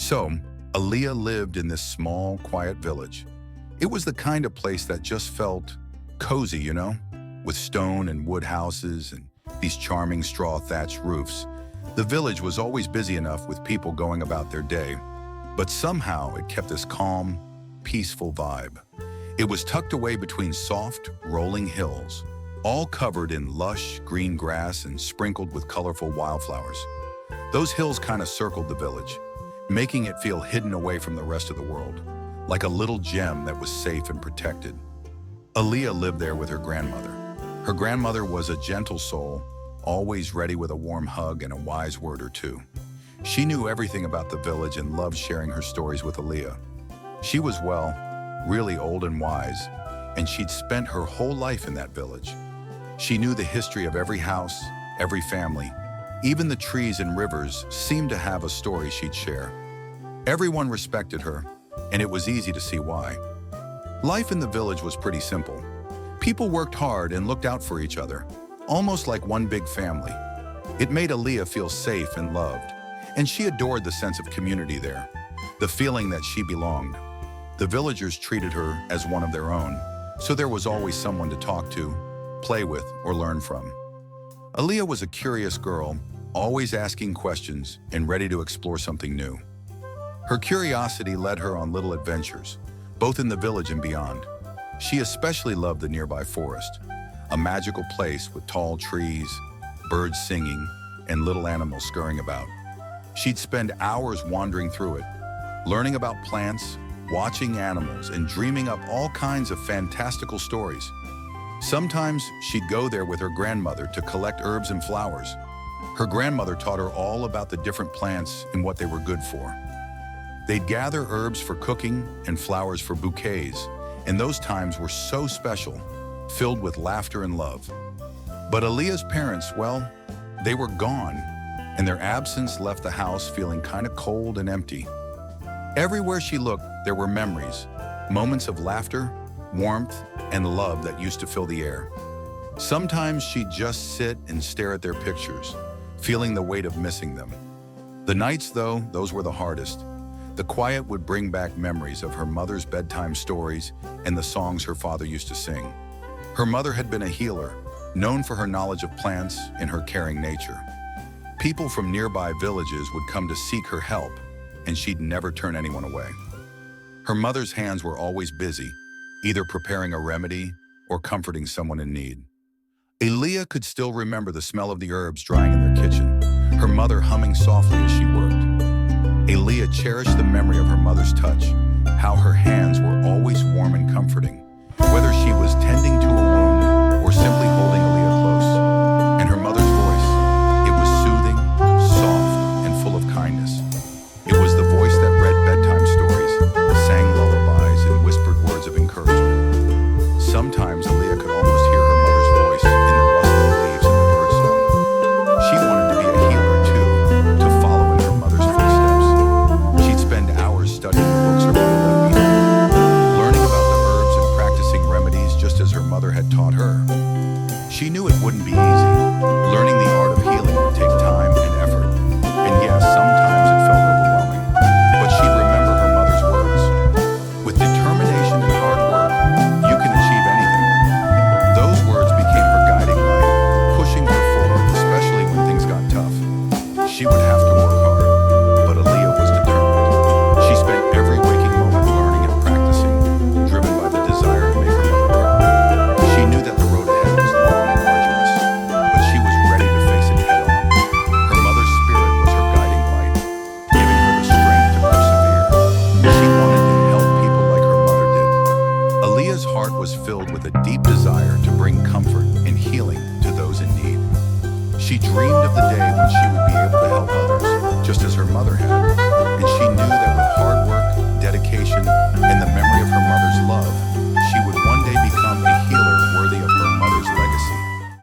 So, Alia lived in this small, quiet village. It was the kind of place that just felt cozy, with stone and wood houses and these charming straw-thatched roofs. The village was always busy enough with people going about their day, but somehow it kept this calm, peaceful vibe. It was tucked away between soft, rolling hills, all covered in lush, green grass and sprinkled with colorful wildflowers. Those hills kind of circled the village, making it feel hidden away from the rest of the world, like a little gem that was safe and protected. Alia lived there with her grandmother. Her grandmother was a gentle soul, always ready with a warm hug and a wise word or two. She knew everything about the village and loved sharing her stories with Alia. She was, really old and wise, and she'd spent her whole life in that village. She knew the history of every house, every family. Even the trees and rivers seemed to have a story she'd share. Everyone respected her, and it was easy to see why. Life in the village was pretty simple. People worked hard and looked out for each other, almost like one big family. It made Alia feel safe and loved, and she adored the sense of community there, the feeling that she belonged. The villagers treated her as one of their own, so there was always someone to talk to, play with, or learn from. Alia was a curious girl, always asking questions and ready to explore something new. Her curiosity led her on little adventures, both in the village and beyond. She especially loved the nearby forest, a magical place with tall trees, birds singing, and little animals scurrying about. She'd spend hours wandering through it, learning about plants, watching animals, and dreaming up all kinds of fantastical stories. Sometimes she'd go there with her grandmother to collect herbs and flowers. Her grandmother taught her all about the different plants and what they were good for. They'd gather herbs for cooking and flowers for bouquets, and those times were so special, filled with laughter and love. But Alia's parents, they were gone, and their absence left the house feeling kind of cold and empty. Everywhere she looked, there were memories, moments of laughter, warmth, and love that used to fill the air. Sometimes she'd just sit and stare at their pictures, feeling the weight of missing them. The nights, though, those were the hardest. The quiet would bring back memories of her mother's bedtime stories and the songs her father used to sing. Her mother had been a healer, known for her knowledge of plants and her caring nature. People from nearby villages would come to seek her help, and she'd never turn anyone away. Her mother's hands were always busy, either preparing a remedy or comforting someone in need. Alia could still remember the smell of the herbs drying in their kitchen, her mother humming softly as she worked. Alia cherished the memory of her mother's touch, how her hands were always warm and comforting, whether she was tending to a wound or simply holding Alia close. And her mother's voice, it was soothing, soft, and full of kindness. It was the voice that read bedtime stories, sang lullabies, and whispered words of encouragement. Sometimes Alia could almost hear her mother's voice in the rustling leaves and the birdsong. She wanted to be a healer too, to follow in her mother's footsteps. She'd spend hours studying the books her mother left behind, learning about the herbs and practicing remedies just as her mother had taught her. She knew it wouldn't be easy. Learning the art of healing would take time and effort, and yes, sometimes it felt overwhelming. But she'd remember her mother's words. With determination and hard work, you can achieve anything. Those words became her guiding light, pushing her forward, especially when things got tough. She would have to work hard, but Alia was determined. She spent every waking moment learning and practicing, driven by the desire to make her mother proud. She knew that the road ahead was long and arduous, but she was ready to face it head on. Her mother's spirit was her guiding light, giving her the strength to persevere. She wanted to help people like her mother did. Alia's heart was filled with a deep desire to bring comfort and healing to those in need. She dreamed of the day when she would be able to help others, just as her mother had.